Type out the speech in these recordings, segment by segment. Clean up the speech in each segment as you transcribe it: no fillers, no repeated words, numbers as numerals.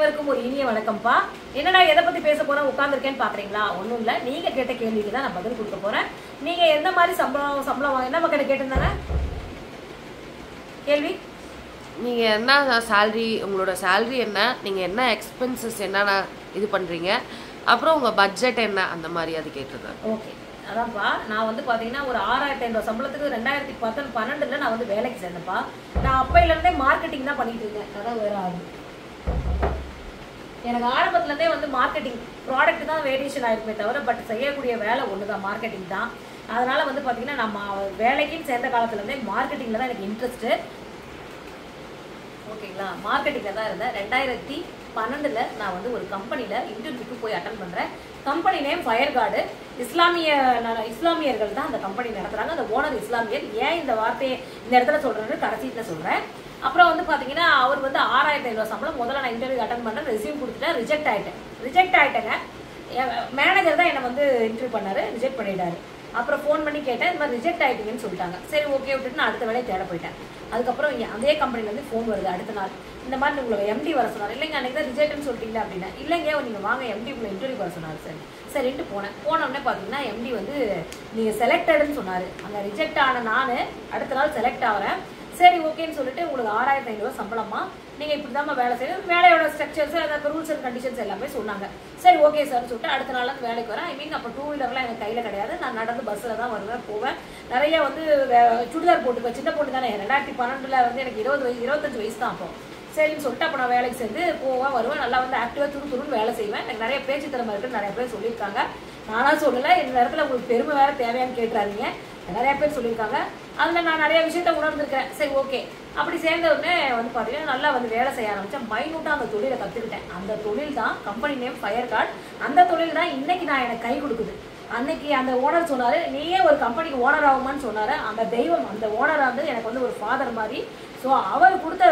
அனைவருக்கும் ஒரு இனிய வணக்கம்ப்பா. என்னடா எதை பத்தி பேச போறேன் உட்கார்ந்துருக்கேன்னு பாக்குறீங்களா? ஒன்றும் இல்லை, நீங்க கேட்ட கேள்விக்கு தான் நான் பதில் கொடுக்க போறேன். நீங்க எந்த மாதிரி சம்பளம் என்ன மக்கள் கேட்டிருந்தாங்க கேள்வி? நீங்க என்ன சேலரி, உங்களோட சேலரி என்ன, நீங்க என்ன எக்ஸ்பென்சஸ் என்னென்ன இது பண்றீங்க, அப்புறம் உங்க பட்ஜெட் என்ன, அந்த மாதிரி அது கேட்டிருந்தேன். ஓகே, அதான்ப்பா. நான் வந்து பாத்தீங்கன்னா ஒரு 6500 சம்பளத்துக்கு 2012 நான் வந்து வேலைக்கு சேர்ந்தேன்ப்பா. நான் அப்பையில இருந்தே மார்க்கெட்டிங் தான் பண்ணிட்டு இருந்தேன். அதான் வேற ஆகுது. எனக்கு ஆரம்பத்துல இருந்தே வந்து மார்க்கெட்டிங் ப்ராடக்ட் தான் வேரியேஷன் ஆயிருக்குமே தவிர பட் செய்யக்கூடிய வேலை ஒண்ணுதான், மார்க்கெட்டிங் தான். அதனால வந்து பாத்தீங்கன்னா நம்ம வேலைக்குன்னு சேர்ந்த காலத்துல இருந்தே மார்க்கெட்டிங்ல தான் எனக்கு இன்ட்ரெஸ்ட். ஓகேங்களா, மார்க்கெட்டிங்ல தான் இருந்தேன். 2012 நான் வந்து ஒரு கம்பெனில இன்டர்வியூக்கு போய் அட்டன் பண்றேன். Company name fire card. இஸ்லாமியர்கள் தான் அந்த கம்பெனி நடத்துறாங்க. அந்த ஓனர் இஸ்லாமியர். ஏன் இந்த வார்த்தையை இந்த இடத்துல சொல்றேன்னு கடைசியில சொல்றேன். அப்புறம் வந்து பாத்தீங்கன்னா அவர் வந்து 6500 சம்பளம். முதல்ல நான் இன்டர்வியூ அட்டன் பண்ணேன், ரெஸ்யூம் கொடுத்துட்டேன், ரிஜெக்ட் ஆயிட்டேங்க. மேனேஜர் தான் என்னை வந்து இன்டர்வியூ பண்ணாரு, ரிஜெக்ட் பண்ணிட்டாரு. அப்புறம் ஃபோன் பண்ணி கேட்டேன், இந்த மாதிரி ரிஜெக்ட் ஆயிட்டீங்கன்னு சொல்லிட்டாங்க. சரி ஓகே விட்டுட்டு நான் அடுத்த வேலையை தேட போயிட்டேன். அதுக்கப்புறம் அதே கம்பெனில இருந்து ஃபோன் வருது அடுத்த நாள். இந்த மாதிரி உங்களுக்கு எம்டி வர சொன்னார். இல்லைங்க அன்னைக்கு தான் ரிஜெக்ட்னு சொல்லிட்டீங்களா அப்படின்னா. இல்லைங்க நீங்க வாங்க எம்டி உங்களை இன்டர்வியூ வர சொன்னார். சரின்ட்டு போனோடனே பார்த்தீங்கன்னா எம்டி வந்து நீங்கள் செலக்டடுன்னு சொன்னார். அங்கே ரிஜெக்ட் ஆன நான் அடுத்த நாள் செலக்ட் ஆகிறேன். சரி ஓகேன்னு சொல்லிட்டு உங்களுக்கு 6500 சம்பளமா, நீங்கள் இப்படி தான் வேலை செய்யணும், வேலையோட ஸ்ட்ரக்சர்ஸ் அதாவது ரூல்ஸ் அண்ட் கண்டிஷன்ஸ் எல்லாமே சொன்னாங்க. சரி ஓகே சார் சொல்லிட்டு அடுத்த நாள் வந்து வேலைக்கு வரேன். ஐ மீன் அப்போ 2 வீலர்லாம் எனக்கு கையில் கிடையாது. நான் நடந்து பஸ்ஸில் தான் வருவேன் போவேன். நிறைய வந்து சுடிதார் போட்டுக்குவேன். சின்ன பொண்ணு தானே, 2012 வந்து எனக்கு 25 வயசு தான் அப்போ. சரின்னு சொல்லிட்டு அப்போ நான் வேலைக்கு சேர்ந்து போவேன் வருவேன். நல்லா வந்து ஆக்டிவாக துருன்னு வேலை செய்வேன். எனக்கு நிறைய பேச்சு திறமை இருக்குன்னு நிறைய பேர் சொல்லியிருக்காங்க. நானா சொல்லலை. இந்த நேரத்தில் உங்களுக்கு பெருமை வேறு தேவையான்னு கேட்டுறாதீங்க. நிறைய பேர் சொல்லியிருக்காங்க. அதில் நான் நிறைய விஷயத்த உணர்ந்துருக்கேன். சரி ஓகே, அப்படி சேர்ந்த உடனே வந்து பார்த்தீங்கன்னா நல்லா வந்து வேலை செய்ய ஆரம்பித்தேன். மைனூட்டாக அந்த தொழிலை கற்றுக்கிட்டேன். அந்த தொழில் தான் கம்பெனி நேம் ஃபயர் கார்டு. அந்த தொழில் தான் இன்னைக்கு நான் எனக்கு கை கொடுக்குது. அன்னைக்கு அந்த ஓனர் சொன்னார், நீயே ஒரு கம்பெனிக்கு ஓனர் ஆகுமான்னு சொன்னார். அந்த தெய்வம், அந்த ஓனர் வந்து எனக்கு வந்து ஒரு ஃபாதர் மாதிரி. ஸோ அவர் கொடுத்த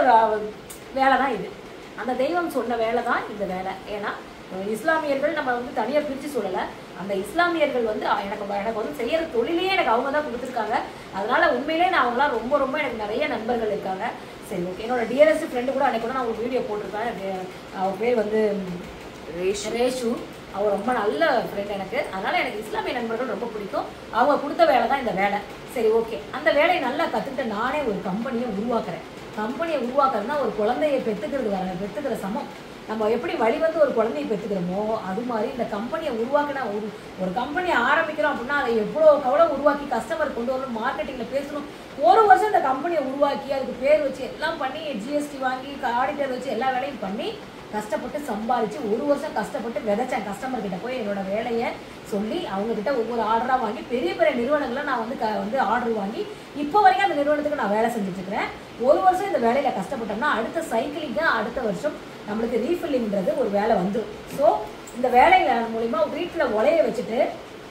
வேலை தான் இது. அந்த தெய்வம் சொன்ன வேலை தான் இந்த வேலை. ஏன்னா இஸ்லாமியர்கள் நம்ம வந்து தனியாக பிரித்து சொல்லலை. அந்த இஸ்லாமியர்கள் வந்து எனக்கு வந்து செய்யற தொழிலே எனக்கு அவங்க தான் கொடுத்துருக்காங்க. அதனால உண்மையிலே நான் அவங்களாம் ரொம்ப எனக்கு நிறைய நண்பர்கள் இருக்காங்க. சரி ஓகே, என்னோட டியரஸ்ட் ஃப்ரெண்டு கூட அன்னைக்கு கூட நான் ஒரு வீடியோ போட்டிருக்கேன். அவர் பேர் வந்து ரேஷு. அவர் ரொம்ப நல்ல ஃப்ரெண்ட் எனக்கு. அதனால எனக்கு இஸ்லாமிய நண்பர்கள் ரொம்ப பிடிக்கும். அவங்க கொடுத்த வேலை தான் இந்த வேலை. சரி ஓகே, அந்த வேலையை நல்லா கற்றுக்கிட்டு நானே ஒரு கம்பெனியை உருவாக்குறேன். கம்பெனியை உருவாக்குறதுனா ஒரு குழந்தையை பெற்றுக்கிற சமம். நம்ம எப்படி வழிவந்து ஒரு குழந்தையை பெற்றுக்கிறோமோ அது மாதிரி இந்த கம்பெனியை உருவாக்கினா ஒரு கம்பெனியை ஆரம்பிக்கிறோம் அப்படின்னா அதை எவ்வளோ உருவாக்கி கஸ்டமர் கொண்டு வரணும், மார்க்கெட்டிங்கில் பேசணும். ஒரு வருஷம் இந்த கம்பெனியை உருவாக்கி அதுக்கு பேர் வச்சு எல்லாம் பண்ணி ஜிஎஸ்டி வாங்கி ஆடிட்டர் வச்சு எல்லா வேலையும் பண்ணி கஷ்டப்பட்டு சம்பாதிச்சு ஒரு வருஷம் கஷ்டப்பட்டு விதைச்சேன். கஸ்டமர்கிட்ட போய் என்னோட வேலையை சொல்லி அவங்கக்கிட்ட ஒவ்வொரு ஆர்டராக வாங்கி பெரிய நிறுவனங்களை நான் வந்து ஆர்டர் வாங்கி இப்போ வரைக்கும் அந்த நிறுவனத்துக்கு நான் வேலை செஞ்சுட்ருக்கிறேன். ஒரு வருஷம் இந்த வேலையில் கஷ்டப்பட்டோம்னா அடுத்த சைக்கிளிங்க அடுத்த வருஷம் நம்மளுக்கு ரீஃபில்லிங்கிறது ஒரு வேலை வந்துடும். ஸோ இந்த வேலைகள் மூலிமா வீட்டில் உலைய வச்சுட்டு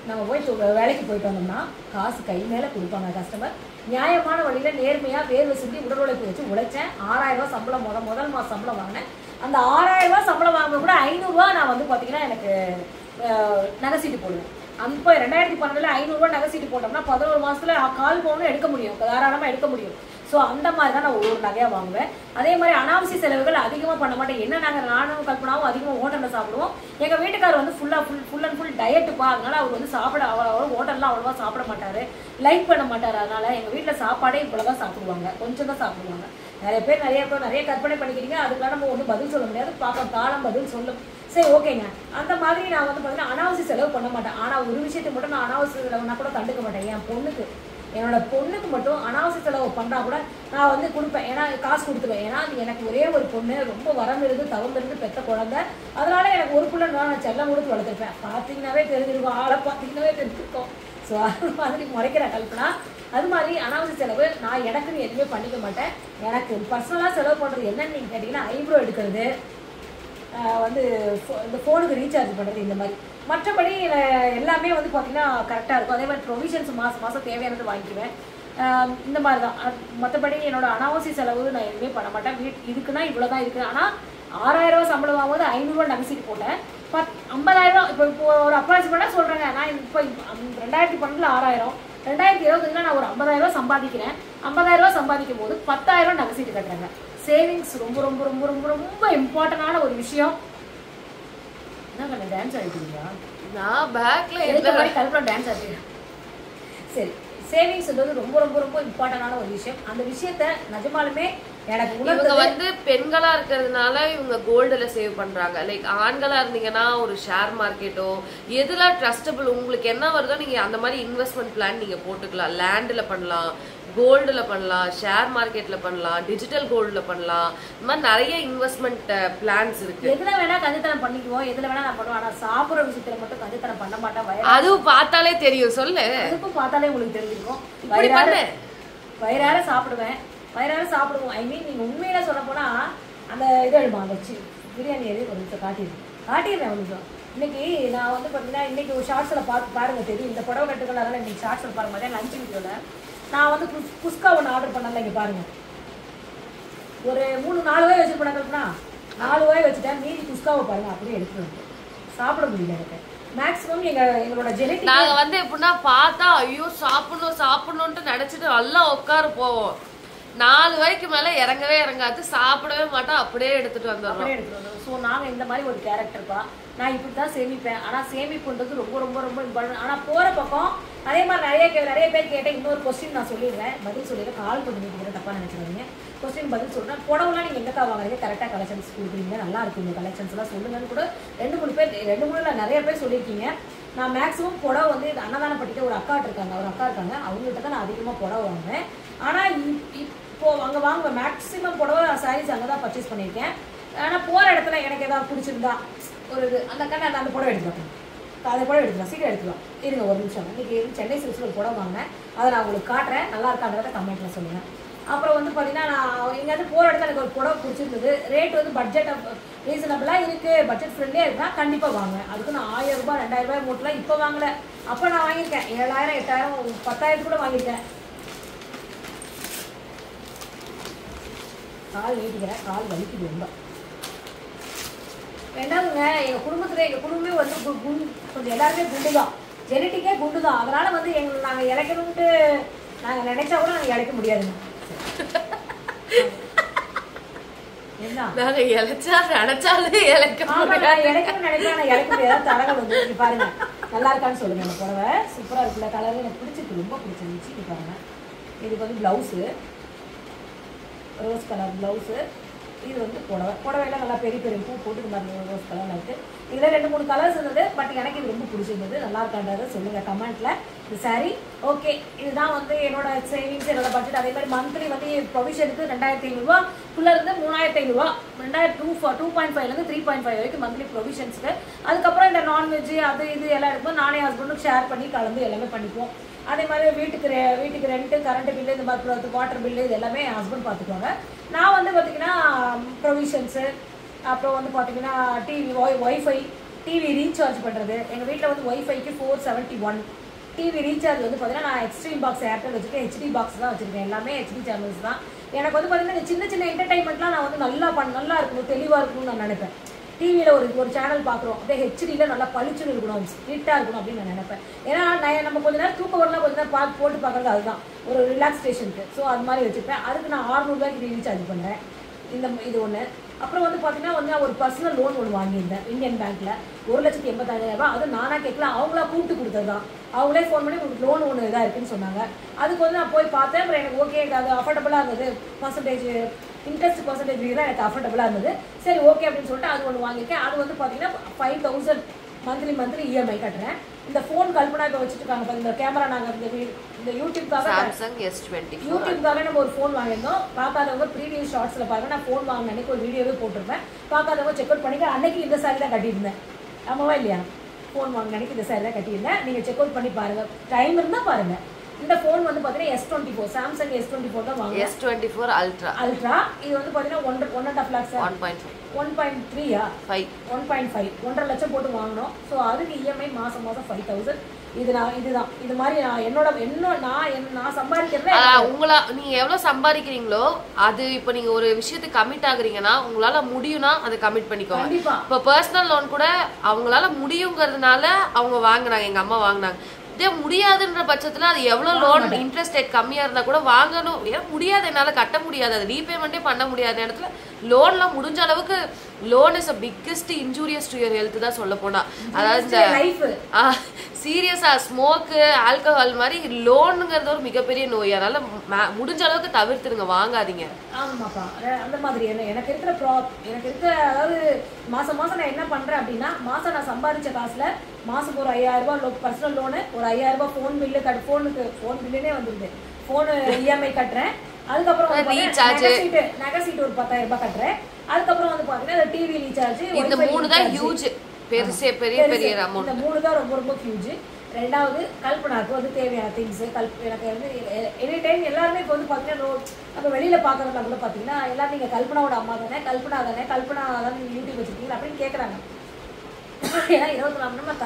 நம்ம போய் வேலைக்கு போயிட்டு வந்தோம்னா காசு கை மேலே கொடுப்பாங்க கஸ்டமர். நியாயமான வழியில் நேர்மையாக வேர்வை சிந்தி உடல் உழைப்பு வச்சு உழைச்சேன். 6000 ரூபா சம்பளம் முதல் மாதம் சம்பளம் வாங்கினேன். அந்த 6000 ரூபா சம்பளம் வாங்கும்போது கூட 500 ரூபா நான் வந்து பார்த்தீங்கன்னா எனக்கு நகை சீட்டு போடுவேன். அப்போ 2012 500 ரூபா நகை சீட்டு போட்டோம்னா 11 மாதத்துல கால் பவுனும் எடுக்க முடியும், தாராளமாக எடுக்க முடியும். ஸோ அந்த மாதிரி தான் நான் ஒவ்வொரு நகையாக வாங்குவேன். அதே மாதிரி அனாவசிய செலவுகள் அதிகமாக பண்ண மாட்டேன். என்ன நானும் கல்பனாவும் அதிகமாக ஹோட்டலில் சாப்பிடுவோம். எங்கள் வீட்டுக்காரர் வந்து ஃபுல் அண்ட் ஃபுல் டயட்டுப்பா. அதனால அவர் வந்து ஹோட்டலில் அவ்வளோவா சாப்பிட மாட்டார், லைக் பண்ண மாட்டார். அதனால எங்கள் வீட்டில் சாப்பாடே இவ்வளோ தான் சாப்பிடுவாங்க, கொஞ்சம் தான் சாப்பிடுவாங்க. நிறைய பேர் நிறைய கற்பனை பண்ணிக்கிறீங்க. அதுக்கெல்லாம் நம்ம ஒன்றும் பதில் சொல்ல முடியாது. பார்க்க காலம் பதில் சொல்லும். சரி ஓகேங்க, அந்த மாதிரி நான் வந்து பார்த்தீங்கன்னா அனாவசிய செலவு பண்ண மாட்டேன். ஆனால் ஒரு விஷயத்தை மட்டும் நான் அனாவசிய செலவுனா கூட கண்டுக்க மாட்டேன். என்னோட பொண்ணுக்கு மட்டும் அனாவசிய செலவு பண்ணா கூட நான் வந்து கொடுப்பேன். ஏன்னா காசு கொடுத்துருவேன். ஏன்னா எனக்கு ஒரே ஒரு பொண்ணு, ரொம்ப வரம் இருந்து தவம் இருந்து பெற்ற குழந்தை. அதனால எனக்கு ஒரு பிள்ளை நான் செல்லம் கொடுத்து வளர்த்துருப்பேன். பார்த்தீங்கன்னாவே தெரிஞ்சிருக்கும், ஆளை பார்த்தீங்கன்னாவே தெரிஞ்சிருக்கோம். ஸோ அது மாதிரி முறைக்கிற கல்பனா. அது மாதிரி அனாவசிய செலவு நான் எனக்குன்னு எதுவுமே பண்ணிக்க மாட்டேன். எனக்கு பர்சனலாக செலவு பண்ணுறது என்னன்னு நீங்கள் கேட்டிங்கன்னா ஐப்ரோ எடுக்கிறது, வந்து இந்த ஃபோனுக்கு ரீசார்ஜ் பண்ணுறது, இந்த மாதிரி. மற்றபடி எல்லாமே வந்து பார்த்தீங்கன்னா கரெக்டாக இருக்கும். அதே மாதிரி ப்ரொவிஷன்ஸ் மாதம் தேவையானது வாங்கிக்குவேன். இந்த மாதிரி தான். மற்றபடி என்னோட அனாவசிய செலவு நான் எதுவுமே பண்ண மாட்டேன். இதுக்குன்னா இவ்வளோ தான் இருக்குது. ஆனால் 6000 ரூபா சம்பளம் வாங்கும்போது 500 ரூபா நகை சீட்டு போட்டேன். 50,000 இப்போ ஒரு அப்ராக்சிமேட்டாக சொல்கிறேங்க. நான் இப்போ 2012 6000, 2025 நான் ஒரு 50,000 ரூபா சம்பாதிக்கிறேன். 50,000 ரூபா சம்பாதிக்கும் போது 10,000 நகை சீட்டு கட்டுறேங்க. சேவிங்ஸ் ரொம்ப ரொம்ப ரொம்ப ரொம்ப ரொம்ப இம்பார்ட்டன்டான ஒரு விஷயம். என்ன பண்ண டான்ஸ் ஆடிட்டீங்களா? நான் பேக்ல இந்த மாதிரி கல்பனா டான்ஸ் ஆடிட்டீங்க. சரி, சேவிங்ஸ்ன்றது ரொம்ப ரொம்ப ரொம்ப இம்பார்ட்டன்டான ஒரு விஷயம். அந்த விஷயத்த நிஜமாலுமே எனக்கு இவங்க வந்து பெண்களா இருக்கிறதுனால இவங்க கோல்டுல சேவ் பண்றாங்க. லைக் ஆண்களா இருந்தீங்கன்னா ஒரு ஷேர் மார்க்கெட்டோ எதுல ட்ரஸ்டபிள் உங்களுக்கு என்ன வருதோ நீங்க அந்த மாதிரி இன்வெஸ்ட்மெண்ட் பிளான் நீங்க போட்டுக்கலாம். லேண்ட்ல பண்ணலாம், கோல்டுல பண்ணலாம், ஷேர் மார்க்கெட்ல பண்ணலாம், டிஜிட்டல் கோல்டுல பண்ணலாம். இந்த மாதிரி நிறைய இன்வெஸ்ட்மெண்ட் பிளான்ஸ் இருக்கு. எதுல வேணா கஞ்சத்தனம் பண்ணிக்குவோம், எதுல வேணா நான் பண்ணுவோம். ஆனா சாப்பிடுற விஷயத்துல மட்டும் கஞ்சத்தனம் பண்ண மாட்டேன். அதுவும் பார்த்தாலே தெரியும். சொல்லு. அதுக்கும் பார்த்தாலே உங்களுக்கு தெரிஞ்சிருக்கும். இப்படி பண்ணு. வயிறார சாப்பிடுவேன், வயிறார சாப்பிடுவோம். ஐ மீன் நீங்க உண்மையில சொல்ல போனா அந்த இது எழுமா வச்சு பிரியாணி எது ஒரு நிமிஷம் காட்டிடுறேன் ஒரு நிமிஷம். இன்னைக்கு நான் வந்து பார்த்தீங்கன்னா இன்னைக்கு ஒரு ஷார்ட்ஸில் பார்த்து பாருங்க தெரியும். இந்த புடவை கட்டுகள் அதெல்லாம் இன்னைக்கு ஷார்ட்ஸில் பாருங்க. மதியம் லஞ்ச் வீடியோவில் நான் வந்து குஸ்கா ஒன்று ஆர்டர் பண்ணல. இங்கே பாருங்க, ஒரு 3-4 வாய் வச்சுருப்பேன். கல்பனா 4 வாய் வச்சுட்டேன். மீதி குஸ்காவை பாருங்க அப்படியே எடுத்துட்டு வந்து சாப்பிட முடியல எனக்கு. மேக்ஸிமம் எங்களோட ஜெனட்டிக் நாங்க வந்து எப்படின்னா பார்த்தா ஐயோ சாப்பிடணும்னு நினைச்சிட்டு நல்லா உட்கார போவோம். 4 வாய்க்கு மேல இறங்கவே இறங்காது, சாப்பிடவே மாட்டோம், அப்படியே எடுத்துட்டு வந்துடுறோம். ஸோ நாங்கள் இந்த மாதிரி ஒரு கேரக்டர்ப்பா. நான் இப்படி தான் சேமிப்பேன். ஆனால் சேமிப்புன்றது ரொம்ப ரொம்ப ரொம்ப இம்பார்ட்டன்ட். ஆனால் போகிற பக்கம் அதே மாதிரி நிறைய பேர் கேட்டேன். இன்னொரு கொஸ்டின் நான் சொல்லிடுறேன், பதில் சொல்லிடுறேன். கால் பண்ணி நீங்கள் தப்பாக நினச்சிடுவீங்க. கொஸ்டின் பதில் சொல்கிறேன். புடவுலாம் நீங்கள் எங்கக்கா வாங்குறீங்க? கரெக்டாக கலெக்ஷன்ஸ் கொடுக்குறீங்க, நல்லா இருக்கும் இந்த கலெக்ஷன்ஸ்லாம் சொல்லுங்கன்னு கூட 2-3 நிறைய பேர் சொல்லியிருக்கீங்க. நான் மேக்ஸிமம் புடவை வந்து அன்னதானப்பட்டிட்டு ஒரு அக்கா இருக்காங்க, அவங்ககிட்ட தான் நான் அதிகமாக புடவை வாங்குவேன். ஆனால் இப்போ அங்கே வாங்குவேன். மேக்ஸிமம் புடவை சாரீஸ் அங்கே தான் பர்ச்சேஸ் பண்ணியிருக்கேன். ஆனால் போகிற இடத்துல எனக்கு ஏதாவது பிடிச்சிருந்தா ஒரு இது அந்த அந்த புடவை எடுத்துக்கலாம், அதை புடவை எடுத்துக்கலாம், சீக்கிரம் எடுத்துக்கலாம். இருங்க ஒரு நிமிஷம். இன்றைக்கி சென்னை சில்க்ஸில் ஒரு புடவை வாங்கினேன், அதை நான் உங்களுக்கு காட்டுறேன். நல்லா இருக்கான்றதை கமெண்ட்டில் சொல்லுங்கள். அப்புறம் வந்து பார்த்தீங்கன்னா நான் எங்கேயாவது போகிற இடத்துல எனக்கு ஒரு புடவை பிடிச்சிருந்தது, ரேட் வந்து பட்ஜெட் ரீசனபிளாக இருக்குது, பட்ஜெட் ஃப்ரெண்ட்லியாக இருக்குன்னா கண்டிப்பாக வாங்குவேன். அதுக்கு நான் 1000 ரூபாய் 2000 ரூபாய் மூட்டலாம் இப்போ வாங்கலை. அப்போ நான் வாங்கியிருக்கேன் 7000 8000 10,000 கூட வாங்கியிருக்கேன். கால் நீட்டிக்கிறேன், கால் வலிக்குது ரொம்ப. ரெண்டாவதுங்க எங்கள் குடும்பமே வந்து கொஞ்சம் எல்லாருமே குண்டு தான், ஜெனட்டிக்கே குண்டு தான். அதனால் வந்து நாங்கள் இழைக்கணும்ட்டு நாங்கள் நினைச்சா கூட நாங்கள் இழைக்க முடியாதுங்க. நாங்க நினைச்சாலே இழைக்கணும்னு நினைப்பேன், நான் இழைக்க முடியாது. தரங்கள் வந்து இங்கே பாருங்க, நல்லா இருக்கான்னு சொல்லுங்க. அந்த புடவை சூப்பராக இருக்குல்ல, கலர் எனக்கு பிடிச்சிருக்கு, ரொம்ப பிடிச்சிருந்துச்சு. இது பாருங்க, இதுக்கு வந்து ப்ளவுஸு ரோஸ் கலர் ப்ளவுஸு, இது வந்து புடவையெல்லாம் நல்லா பெரிய பூ போட்டு இந்த மாதிரி ரோஸ் கலரில் இருக்குது. இதில் 2-3 கலர்ஸ் இருந்தது. பட் எனக்கு இது ரொம்ப பிடிச்சிருந்தது. நல்லா இருக்கான்றதை சொல்லுங்கள் கமெண்ட்டில். இந்த சாரீ ஓகே. இதுதான் வந்து என்னோட சேவிங்ஸ், என்னோட பட்ஜெட். அதே மாதிரி மந்த்லி வந்து ப்ரொவிஷனுக்கு 2500 ரூபாக்குள்ளே இருந்து 3500 ரூபா, 2.5லேருந்து 3.5 வரைக்கும் மந்த்லி ப்ரொவிஷன்ஸுக்கு. அதுக்கப்புறம் இந்த நான்வெஜ் அது இது எல்லாம் எடுப்போம். நானே ஹஸ்பண்டும் ஷேர் பண்ணி கலந்து எல்லாமே பண்ணிப்போம். அதே மாதிரி வீட்டுக்கு ரெண்ட்டு, கரண்ட் பில்லு, இந்த மாதிரி வாட்டர் பில்லு இது எல்லாமே என் ஹஸ்பண்ட் பார்த்துக்குவாங்க. நான் வந்து பார்த்திங்கன்னா ப்ரொவிஷன்ஸு, அப்புறம் வந்து பார்த்திங்கன்னா டிவி, ஒய்ஃபை, டிவி ரீசார்ஜ் பண்ணுறது. எங்கள் வீட்டில் வந்து ஒய்ஃபைக்கு 471, டிவி ரீசார்ஜ் வந்து பார்த்திங்கன்னா நான் எக்ஸ்ட்ரீம் பாக்ஸ் ஏர்டெல் வச்சுருக்கேன், ஹெச்டி பாக்ஸ் தான் வச்சுருக்கேன். எல்லாமே ஹெச்டி சேனல்ஸ் தான். எனக்கு வந்து பார்த்திங்கன்னா சின்ன என்டர்டைன்மெண்ட்லாம் நான் வந்து நல்லா இருக்கணும், தெளிவாக இருக்கணும்னு நான் நினைப்பேன். டிவியில் ஒரு சேனல் பார்க்குறோம், அப்படியே ஹெச்டியில் நல்லா பளிச்சுன்னு இருக்கணும், நீட்டாக இருக்கணும் அப்படின்னு நான் நினைப்பேன். ஏன்னா நம்ம கொஞ்ச நேரம் தூக்கம் வரலாம், கொஞ்ச நேரம் போட்டு பார்க்குறது அதுதான் ஒரு ரிலாக்ஸேஷனுக்கு. ஸோ அது மாதிரி வச்சுருப்பேன். அதுக்கு நான் 600 ரூபாய்க்கு ரீசார்ஜ் பண்ணுறேன். இது ஒன்று. அப்புறம் வந்து பார்த்தீங்கன்னா வந்து ஒரு பர்சனல் லோன் ஒன்று வாங்கியிருந்தேன் இந்தியன் பேங்க்கில், 1,85,000 ரூபா. அது நானாக கேட்கலாம், அவங்களா கூப்பிட்டு கொடுத்தது தான். அவங்களே ஃபோன் பண்ணி உங்களுக்கு லோன் ஒன்று இதாக இருக்குன்னு சொன்னாங்க. அதுக்கு வந்து நான் போய் பார்த்தேன். அப்புறம் எனக்கு ஓகே, அது அஃபோர்டபுளாக இருந்தது, இன்ட்ரெஸ்ட் பர்சன்டேஜ் தான் எனக்கு அஃபோர்டபுளாக இருந்தது. சரி ஓகே அப்படின்னு சொல்லிட்டு அது ஒன்று வாங்கியிருக்கேன். அது வந்து பார்த்தீங்கன்னா 5000 மந்த்லி இஎம்ஐ கட்டுறேன். இந்த ஃபோன் கல்பனா இப்போ வச்சுட்டு இருக்காங்க, இந்த கேமரா நாங்கள் இந்த யூடியூப்காக நம்ம ஒரு ஃபோன் வாங்கியிருந்தோம். பார்க்காதவங்க ப்ரீவியஸ் ஷார்ட்ஸில் பாருங்கள், நான் ஃபோன் வாங்கின அன்றைக்கி ஒரு வீடியோவே போட்டிருப்பேன். பார்க்காதவங்க செக் அவுட் பண்ணிக்க. அன்றைக்கி இந்த சாரி தான் கட்டியிருந்தேன், ஆமாவா இல்லையா? ஃபோன் வாங்கின அன்றைக்கி இந்த சாரி தான் கட்டியிருந்தேன். நீங்கள் செக் அவுட் பண்ணி பாருங்கள், டைம் இருந்தால் பாருங்கள். இந்த ஃபோன் வந்து பார்த்தீங்கன்னா S24, சாம்சங் S24 தான் வாங்க. S24 ultra. இது வந்து பார்த்தீங்கன்னா 1.5 lakhs, 1.3 1.5 1.5 லட்சம் போட்டு வாங்கினோம். ஸோ அதுக்கு இஎம்ஐ மாதம் 5000. இது மாதிரி நான் சம்பாதிக்கிறத நீங்க எவ்வளவு சம்பாதிக்கிறீங்களோ அது இப்போ நீங்க ஒரு விஷயத்துக்கு கமிட் ஆகுறீங்கன்னா உங்களால முடியும்னா அதை கமிட் பண்ணிக்கோங்க. இப்போ பர்சனல் லோன் கூட அவங்களால முடியுங்கிறதுனால அவங்க வாங்கினாங்க, எங்க அம்மா வாங்கினாங்க. இதே முடியாதுன்ற பட்சத்துல அது எவ்வளவு லோன் இன்ட்ரெஸ்ட் ரேட் கம்மியா இருந்தா கூட வாங்கணும். ஏன்னா முடியாது, என்னால கட்ட முடியாது, அது ரீபேமெண்டே பண்ண முடியாத இடத்துல லோன்லாம் முடிஞ்ச அளவுக்கு loan is a biggest injurious to your health தான் சொல்ல போனா. அதாவது இந்த சீரியஸா ஸ்மோக்கு ஆல்கஹால் மாதிரி லோனுங்கிறது ஒரு மிகப்பெரிய நோய். அதனால முடிஞ்ச அளவுக்கு தவிர்த்துருங்க, வாங்காதீங்க. ஆமாப்பா, அந்த மாதிரி எனக்கு இருக்கிற அதாவது மாசம் நான் என்ன பண்றேன் அப்படின்னா, மாசம் நான் சம்பாதிச்ச காசுல மாசம் ஒரு 5000 ரூபாய் பர்சனல் லோனு, ஒரு 5000 ரூபாய் ஃபோன் பில்லு ஃபோன் பில்லுனே வந்துருது, ஃபோனு இஎம்ஐ கட்டுறேன். அதுக்கப்புறம் நகை சீட்டு ஒரு 10,000 ரூபாய் கட்டுறேன். அதுக்கப்புறம் வந்து பாத்தீங்கன்னா டிவி ரீசார்ஜ். இந்த 3 தான் ஹியூஜ், பெரிய அமௌண்ட். இந்த 3 தான் ரொம்ப ஹியூஜ். ரெண்டாவது கல்பனாக்கு வந்து தேவையான திங்ஸ். எனக்கு வந்து எனி டைம் எல்லாருமே இப்போ வந்து பார்த்தீங்கன்னா நம்ம வெளியில் பார்க்குறதுல கூட பார்த்தீங்கன்னா எல்லாரும் நீங்கள் கல்பனாவோட அம்மா தானே, கல்பனா தானே யூடியூப் வச்சுருக்கீங்க அப்படின்னு கேட்குறாங்க. ஏன்னா 24 மணி நேரம்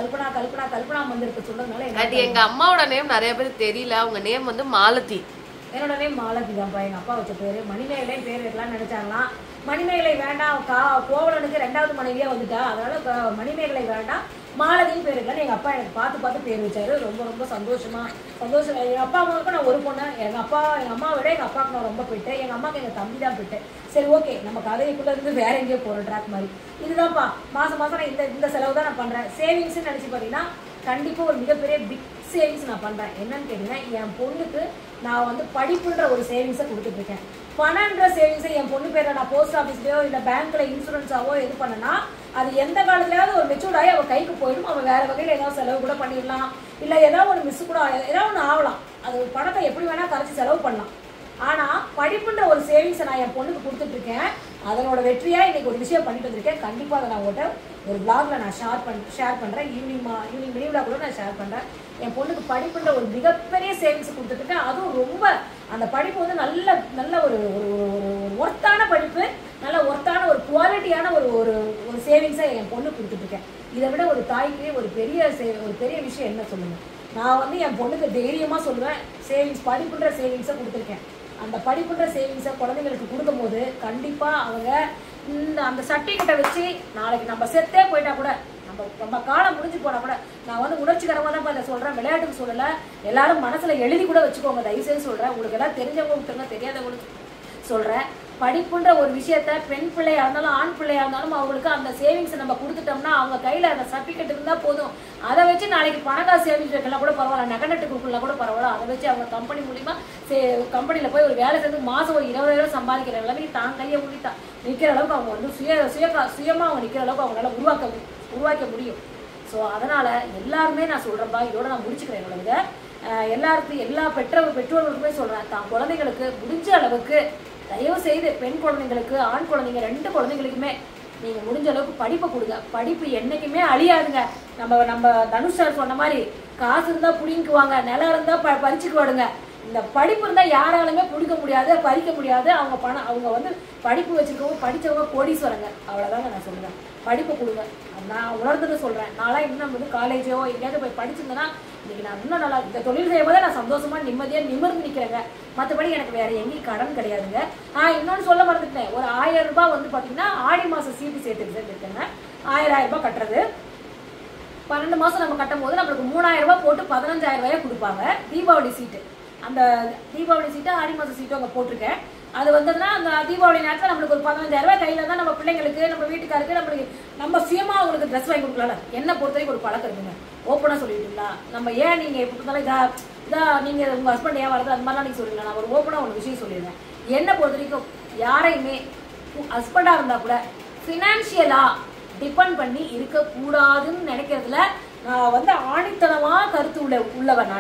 கல்பனா வந்துருக்கு சொல்றதுனால. எங்க அம்மாவோட நேம் நிறைய பேர் தெரியல, அவங்க நேம் வந்து மாலதி. என்னோட நேம் மாலதி தான்ப்பா. எங்கள் அப்பா வச்ச பேர். மணிமேகலை பேர் வைக்கலாம்னு நினைச்சாங்களாம். மணிமேகலை வேண்டாம், கோவலனுக்கு 2வது மனைவியா வந்துட்டா, அதனால மணிமேகலை வேண்டாம், மாலதின்னு பேர் வைக்கலான்னு எங்கள் அப்பா எனக்கு பார்த்து பேர் வச்சாரு. ரொம்ப சந்தோஷம். எங்கள் அப்பா அம்மாவுக்கு நான் ஒரு பொண்ணு. எங்கள் அம்மாவை விட எங்கள் அப்பாவுக்கு நான் ரொம்ப போயிட்டேன். எங்கள் அம்மாவுக்கு எங்கள் தம்பி தான் போயிட்டேன். சரி ஓகே, நம்ம கதைக்குள்ளே இருந்து வேற எங்கேயோ போகிற ட்ராக் மாதிரி. இதுதான்ப்பா மாதம் நான் இந்த செலவு தான் நான் பண்ணுறேன். சேவிங்ஸ்ன்னு நினச்சி பார்த்தீங்கன்னா கண்டிப்பாக ஒரு மிகப்பெரிய பிக் சேவிங்ஸ் நான் பண்ணுறேன். என்னன்னு கேட்டிங்கன்னா, என் பொண்ணுக்கு நான் வந்து படிப்புன்ற ஒரு சேவிங்ஸை கொடுத்துட்ருக்கேன். பணன்ற சேவிங்ஸை என் பொண்ணு பேரில் நான் போஸ்ட் ஆஃபீஸ்லையோ இல்லை பேங்க்கில் இன்சூரன்ஸாவோ இது பண்ணனா அது எந்த காலத்துலையாவது ஒரு மெச்சூர்ட் ஆகி அவள் கைக்கு போயிடும். அவள் வேறு வகையில் ஏதாவது செலவு கூட பண்ணிடலாம், இல்லை ஏதாவது ஒரு மிஸ் கூட ஏதாவது ஒன்று ஆகலாம். அது பணத்தை எப்படி வேணால் கரைச்சி செலவு பண்ணலாம். ஆனால் படிப்புன்ற ஒரு சேவிங்ஸை நான் என் பொண்ணுக்கு கொடுத்துட்ருக்கேன். அதனோட வெற்றியாக இன்றைக்கி ஒரு விஷயம் பண்ணிட்டு வந்திருக்கேன். கண்டிப்பாக அதை நான் உங்கள்கிட்ட ஒரு பிளாகில் நான் ஷேர் பண்ணுறேன். ஈவினிங் மினிவில் கூட நான் ஷேர் பண்ணுறேன். என் பொண்ணுக்கு படிப்புன்ற ஒரு மிகப்பெரிய சேவிங்ஸ் கொடுத்துட்ருக்கேன். அதுவும் ரொம்ப அந்த படிப்பு வந்து நல்ல ஒரு ஒர்த்தான படிப்பு, நல்ல ஒர்த்தான ஒரு குவாலிட்டியான ஒரு சேவிங்ஸை என் பொண்ணு கொடுத்துட்ருக்கேன். இதை விட ஒரு தாய்க்கு ஒரு பெரிய விஷயம் என்ன சொல்லுங்கள்? நான் வந்து என் பொண்ணுக்கு தைரியமாக சொல்லுவேன், படிப்புன்ற சேவிங்ஸை கொடுத்துருக்கேன். அந்த படிப்புன்ற சேவிங்ஸை குழந்தைங்களுக்கு கொடுக்கும் போது கண்டிப்பாக அவங்க அந்த சர்டிஃபிகேட்டை வச்சு நாளைக்கு நம்ம செத்தே போயிட்டா கூட, நம்ம காலம் முடிஞ்சு போனா கூட, நான் வந்து உணர்ச்சிகரமாக தான் இதை சொல்கிறேன், விளையாட்டுக்கு சொல்லலை, எல்லாரும் மனசில் எழுதி கூட வச்சுக்கோங்க தயவுசெய்து சொல்கிறேன். உங்களுக்கு எல்லாம் தெரிஞ்சவங்களுக்கு தெரியாதவங்களுக்கு சொல்கிறேன். படிப்புன்ற ஒரு விஷயத்த பெண் பிள்ளையாக இருந்தாலும் ஆண் பிள்ளையாக இருந்தாலும் அவங்களுக்கு அந்த சேவிங்ஸ் நம்ம கொடுத்துட்டோம்னா அவங்க கையில் அந்த சர்டிஃபிகேட் இருந்தால் போதும். அதை வச்சு நாளைக்கு பணக்காசு சேவிங்ஸ் வைக்கலாம் கூட பரவாயில்ல, நகநட்டு குரூப்லாம் கூட பரவாயில்ல. அதை வச்சு அவங்க கம்பெனி மூலிமா கம்பெனியில் போய் ஒரு வேலை செஞ்சு மாதம் ஒரு 20,000 சம்பாதிக்கிற நிலைமைக்கு தான் கையை நிற்கிற அளவுக்கு அவங்க வந்து சுயமாக அவங்க நிற்கிற அளவுக்கு அவங்களால உருவாக்க முடியும். ஸோ அதனால் எல்லாருமே நான் சொல்கிறேன்ப்பா, இதோட நான் முடிச்சுக்கிறேன். என்னோட எல்லா பெற்றோர்களுக்குமே சொல்கிறேன், தான் குழந்தைங்களுக்கு முடிஞ்ச அளவுக்கு தயவு செய்து பெண் குழந்தைங்களுக்கு ஆண் குழந்தைங்க 2 குழந்தைங்களுக்குமே நீங்கள் முடிஞ்ச அளவுக்கு படிப்பை கொடுங்க. படிப்பு என்றைக்குமே அழியாதுங்க. நம்ம தனுஷ் சார் சொன்ன மாதிரி காசு இருந்தால் பிடிங்குவாங்க, நிலம் இருந்தால் பறிச்சுக்குவாடுங்க. இந்த படிப்பு இருந்தால் யாராலுமே பிடிக்க முடியாது, பறிக்க முடியாது. அவங்க வந்து படிப்பு வச்சுருக்கவங்க படித்தவங்க கோடீஸ்வரங்க. அவ்வளோதாங்க நான் சொல்லுவேன். படிப்பை கொடுங்க. நான் உணர்ந்துட்டு சொல்கிறேன். நான்லாம் இன்னும் வந்து காலேஜோ எங்கேயாவது போய் படிச்சிருந்தேன்னா இன்றைக்கி நான் இன்னும் நல்லா இந்த தொழில் செய்யும் போதே நான் சந்தோஷமாக நிம்மதியாக நிமிர்ந்து நிற்கிறேங்க. மற்றபடி எனக்கு வேறு எங்கேயும் கடன் கிடையாதுங்க. இன்னொன்று சொல்ல மறந்துட்டேன், ஒரு 1000 ரூபாய் வந்து பார்த்தீங்கன்னா ஆடி மாதம் சீட்டு சேர்த்துருக்கேங்க. 1000 ரூபாய் கட்டுறது 12 மாதம் நம்ம கட்டும் போது நம்மளுக்கு 3000 ரூபாய் போட்டு 15,000 ரூபாயை கொடுப்பாங்க. தீபாவளி சீட்டு, அந்த தீபாவளி சீட்டு ஆடி மாதம் சீட்டு அங்கே போட்டிருக்கேன். அது வந்ததுன்னா அந்த தீபாவளி நேரத்தில் நம்மளுக்கு ஒரு 15,000 ரூபாய் கையில் தான் நம்ம பிள்ளைங்களுக்கு நம்ம வீட்டுக்காருக்கு நம்ம சுயமாக அவங்களுக்கு ட்ரெஸ் வாங்கி கொடுக்கலாம்ல. என்ன பொறுத்த வரைக்கும் ஒரு பழக்கம் இருக்குங்க, ஓப்பனாக சொல்லிட்டீங்களா? நம்ம ஏன் நீங்கள் எப்படி இருந்தாலும் இதா நீங்கள் உங்கள் ஹஸ்பண்ட் ஏன் வரது அது மாதிரிலாம் நீங்கள் சொல்லிடலாம். நான் ஒரு ஓப்பனாக ஒரு விஷயம் சொல்லிடுறேன். என்னை பொறுத்த வரைக்கும் யாரையுமே ஹஸ்பண்டாக இருந்தால் கூட ஃபினான்ஷியலாக டிபெண்ட் பண்ணி இருக்கக்கூடாதுன்னு நினைக்கிறதுல நான் வந்து ஆணித்தனமாக கருத்து உள்ளவன்.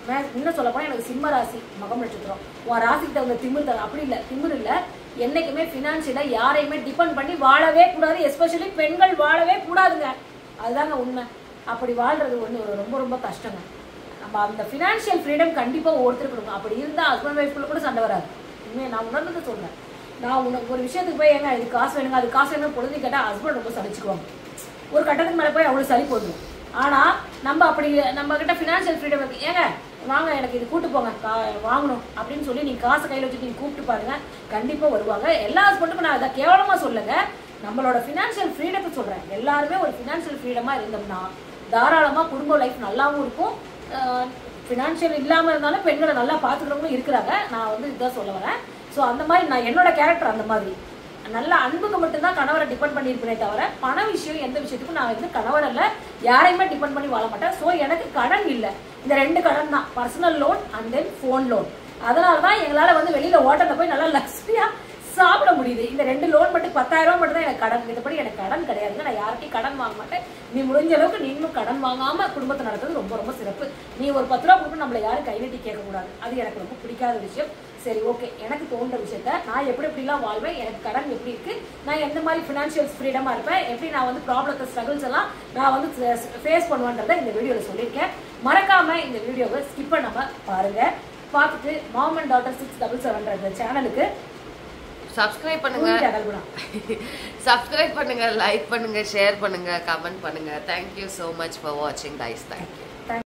நான் இன்னும் சொல்ல போனால் எனக்கு சிம்ம ராசி, மகம் நட்சத்திரம். உன் ராசிக்கு தகுந்த திமிர் தர அப்படி இல்லை, திமிர் இல்லை. என்றைக்குமே ஃபினான்ஷியலாக யாரையுமே டிபெண்ட் பண்ணி வாழவே கூடாது. எஸ்பெஷலி பெண்கள் வாழவே கூடாதுங்க. அதுதாங்க உண்மை. அப்படி வாழ்றது ஒன்று ரொம்ப கஷ்டங்க. நம்ம அந்த ஃபினான்ஷியல் ஃப்ரீடம் கண்டிப்பாக ஒருத்தருக்கு கொடுங்க. அப்படி இருந்தால் ஹஸ்பண்ட் ஒய்ஃப்குள்ள கூட சண்டை வராது. உண்மையை நான் உணர்ந்து சொல்கிறேன். நான் உனக்கு ஒரு விஷயத்துக்கு போய் ஏங்க இது காசு வேணுங்க அது காசு வேணும் பொழுது கேட்டால் ஹஸ்பண்ட் ரொம்ப சலிச்சுக்குவாங்க. ஒரு கட்டத்துக்கு மேலே போய் அவ்வளோ சலிப்பு வந்துடும். ஆனால் நம்மக்கிட்ட ஃபினான்ஷியல் ஃப்ரீடம் இருக்குது. ஏங்க வாங்க எனக்கு இது கூப்பிட்டு போங்க வாங்கணும் அப்படின்னு சொல்லி நீங்கள் காசு கையில் வச்சுட்டு நீங்கள் கூப்பிட்டு பாருங்கள், கண்டிப்பாக வருவாங்க. எல்லா ஹஸ்பண்டுக்கும் நான் அதை கேவலமாக சொல்லுங்க, நம்மளோட ஃபினான்ஷியல் ஃப்ரீடத்தை சொல்கிறேன். எல்லாருமே ஒரு ஃபினான்ஷியல் ஃப்ரீடமாக இருந்தோம்னா தாராளமாக குடும்ப லைஃப் நல்லாவும் இருக்கும், ஃபினான்ஷியல் இல்லாமல் இருந்தாலும் பெண்களை நல்லா பார்த்துக்கிறவங்களும் இருக்கிறாங்க. நான் வந்து இதுதான் சொல்ல வரேன். ஸோ அந்த மாதிரி நான் என்னோட கேரக்டர் அந்த மாதிரி நல்ல அன்புக்கு மட்டும்தான் கணவரை டிபெண்ட் பண்ணியிருப்பேனே தவிர பண விஷயம் எந்த விஷயத்துக்கும் நான் வந்து கணவர் அல்ல, யாரையுமே டிபெண்ட் பண்ணி வாழ மாட்டேன். ஸோ எனக்கு கடன் இல்லை. இந்த 2 கடன் தான், personal loan and then phone loan. அதனால தான் எங்களால் வந்து வெளியில் ஹோட்டலில் போய் நல்லா லக்ஸரியாக சாப்பிட முடியுது. இந்த 2 லோன் மட்டும் 10,000 ரூபா மட்டும் தான் எனக்கு கடன். மத்தபடி எனக்கு கடன் கிடையாதுங்க. நான் யார்கிட்டயும் கடன் வாங்க மாட்டேன். நீ முடிஞ்ச அளவுக்கு நீங்களும் கடன் வாங்காம குடும்பத்தை நடத்துறது ரொம்ப ரொம்ப சிறப்பு. நீ ஒரு 10 ரூபா கொடுத்து நம்மளை யாரும் கைநீட்டி கேட்கக்கூடாது. அது எனக்கு ரொம்ப பிடிக்காத விஷயம். சரி, ஓகே, எனக்கு தோன்ற விஷயத்த நான் எப்படிலாம் வாழ்வேன், எனக்கு கடன் எப்படி இருக்கு, நான் எந்த மாதிரி ஃபினான்ஷியல் ஃப்ரீடமா இருப்பேன், எப்படி நான் வந்து ப்ராப்ளத்தை ஸ்ட்ரகிள்ஸ் எல்லாம் நான் வந்து ஃபேஸ் பண்ணுவேன்றதை இந்த வீடியோவில் சொல்லியிருக்கேன். மறக்காம இந்த வீடியோவை ஸ்கிப் பண்ணாம பாருங்க. பார்த்துட்டு மாம் அண்ட் டாட்டர் 677 சேனலுக்கு சப்ஸ்கிரைப் பண்ணுங்க, சப்ஸ்கிரைப் பண்ணுங்க, லைக் பண்ணுங்க, ஷேர் பண்ணுங்க, கமெண்ட் பண்ணுங்க. Thank you so much for watching guys. Thank you.